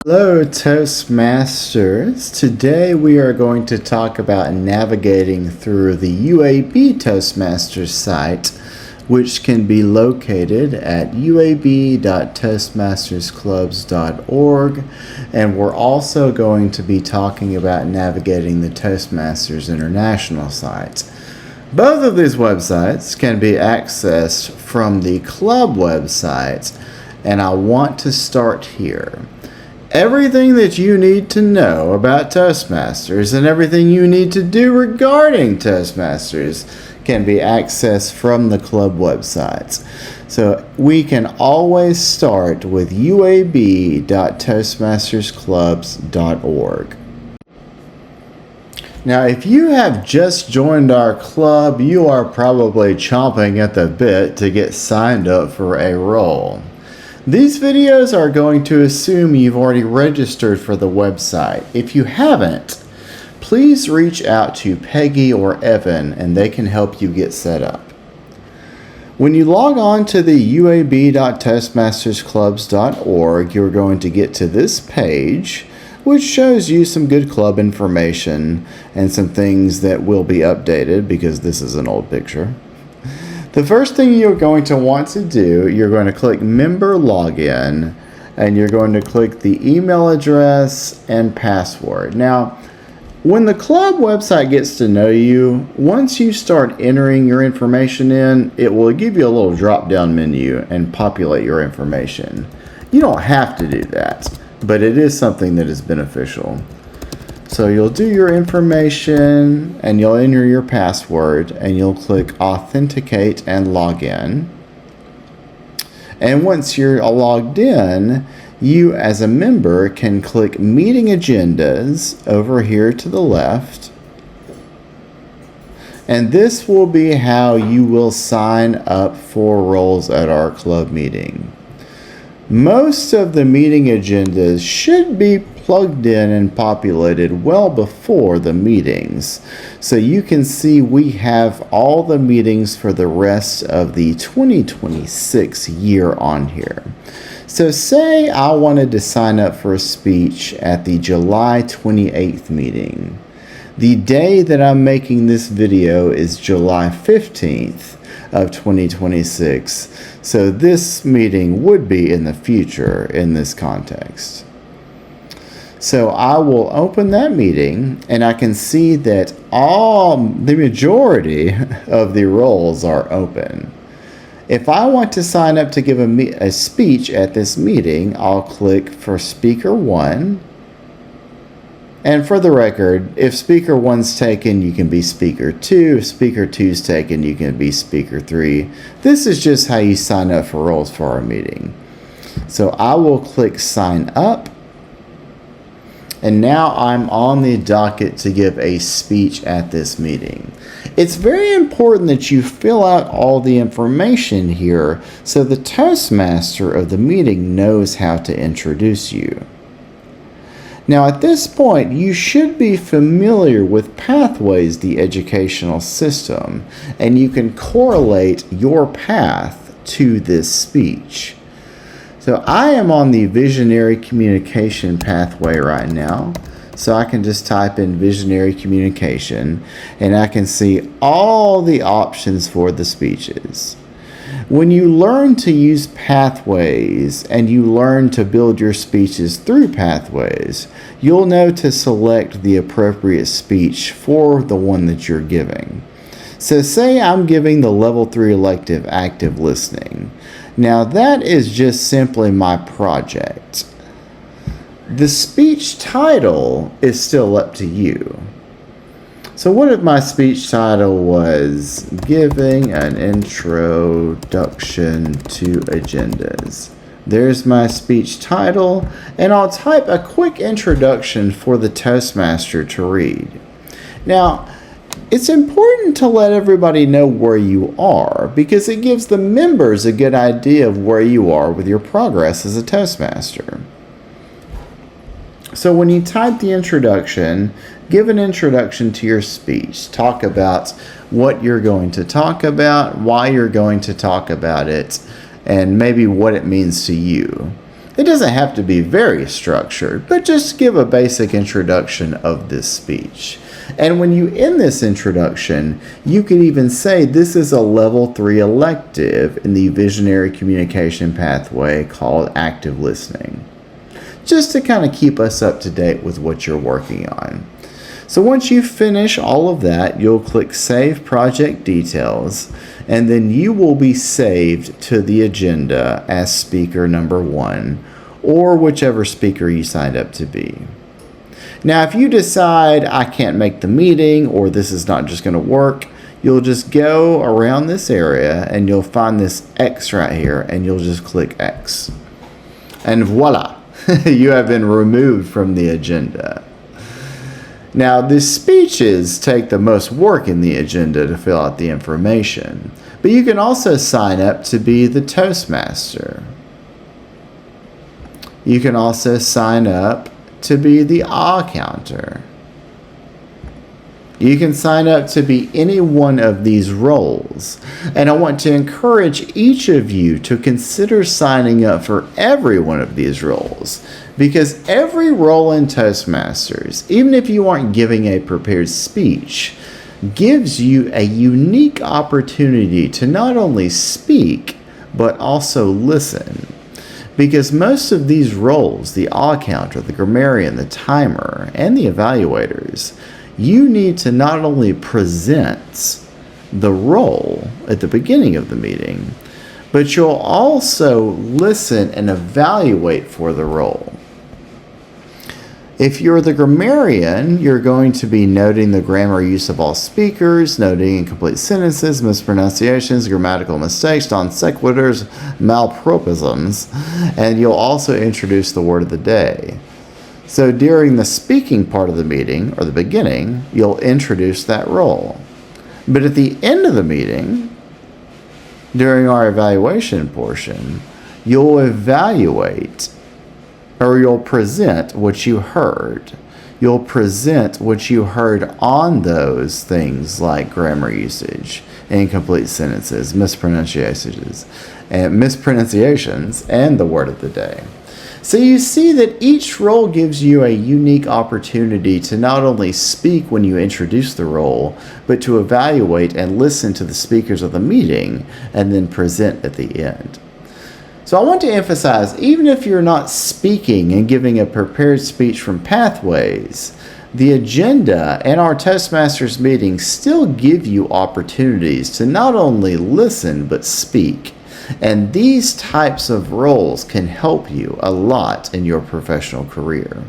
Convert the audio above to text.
Hello, Toastmasters. Today we are going to talk about navigating through the UAB Toastmasters site, which can be located at uab.toastmastersclubs.org, and we're also going to be talking about navigating the Toastmasters International site. Both of these websites can be accessed from the club website, and I want to start here. Everything that you need to know about Toastmasters and everything you need to do regarding Toastmasters can be accessed from the club websites. So we can always start with uab.toastmastersclubs.org. Now, if you have just joined our club, you are probably chomping at the bit to get signed up for a role. These videos are going to assume you've already registered for the website. If you haven't, please reach out to Peggy or Evan and they can help you get set up. When you log on to the uab.toastmastersclubs.org, you're going to get to this page, which shows you some good club information and some things that will be updated because this is an old picture. The first thing you're going to want to do, you're going to click Member Login, and you're going to click the email address and password. Now, when the club website gets to know you, once you start entering your information in, it will give you a little drop-down menu and populate your information. You don't have to do that, but it is something that is beneficial. So you'll do your information and you'll enter your password and you'll click Authenticate and Login. And once you're logged in, you as a member can click Meeting Agendas over here to the left. And this will be how you will sign up for roles at our club meeting. Most of the meeting agendas should be plugged in and populated well before the meetings. So you can see we have all the meetings for the rest of the 2026 year on here. So say I wanted to sign up for a speech at the July 28th meeting. The day that I'm making this video is July 15th of 2026. So this meeting would be in the future in this context. So I will open that meeting and I can see that the majority of the roles are open. If I want to sign up to give a speech at this meeting, I'll click for Speaker 1. And for the record, if Speaker 1's taken, you can be Speaker 2. If Speaker 2's taken, you can be Speaker 3. This is just how you sign up for roles for our meeting. So I will click Sign Up. And now I'm on the docket to give a speech at this meeting. It's very important that you fill out all the information here so the Toastmaster of the meeting knows how to introduce you. Now at this point, you should be familiar with Pathways, the educational system, and you can correlate your path to this speech. So I am on the visionary communication pathway right now. So I can just type in visionary communication and I can see all the options for the speeches. When you learn to use pathways and you learn to build your speeches through pathways, you'll know to select the appropriate speech for the one that you're giving. So say I'm giving the Level 3 elective active listening. Now that is just simply my project. The speech title is still up to you. So what if my speech title was Giving an Introduction to Agendas? There's my speech title, and I'll type a quick introduction for the Toastmaster to read. Now, it's important to let everybody know where you are because it gives the members a good idea of where you are with your progress as a Toastmaster. So when you type the introduction, give an introduction to your speech. Talk about what you're going to talk about, why you're going to talk about it, and maybe what it means to you. It doesn't have to be very structured, but just give a basic introduction of this speech. And when you end this introduction, you can even say this is a level 3 elective in the visionary communication pathway called active listening, just to kind of keep us up to date with what you're working on. So once you finish all of that, you'll click Save Project Details, and then you will be saved to the agenda as speaker number 1, or whichever speaker you signed up to be. Now, if you decide I can't make the meeting or this is not just going to work, you'll just go around this area and you'll find this X right here and you'll just click X. And voila, you have been removed from the agenda. Now, the speeches take the most work in the agenda to fill out the information, but you can also sign up to be the Toastmaster. You can also sign up to be the counter. You can sign up to be any one of these roles. And I want to encourage each of you to consider signing up for every one of these roles, because every role in Toastmasters, even if you aren't giving a prepared speech, gives you a unique opportunity to not only speak, but also listen. Because most of these roles, the counter, the grammarian, the timer, and the evaluators, you need to not only present the role at the beginning of the meeting, but you'll also listen and evaluate for the role. If you're the grammarian, you're going to be noting the grammar use of all speakers, noting incomplete sentences, mispronunciations, grammatical mistakes, non sequiturs, malapropisms, and you'll also introduce the word of the day. So during the speaking part of the meeting, or the beginning, you'll introduce that role. But at the end of the meeting, during our evaluation portion, you'll evaluate, or you'll present what you heard. You'll present what you heard on those things like grammar usage, incomplete sentences, mispronunciations, and the word of the day. So you see that each role gives you a unique opportunity to not only speak when you introduce the role, but to evaluate and listen to the speakers of the meeting and then present at the end. So I want to emphasize, even if you're not speaking and giving a prepared speech from Pathways, the agenda and our Toastmasters meetings still give you opportunities to not only listen, but speak. And these types of roles can help you a lot in your professional career.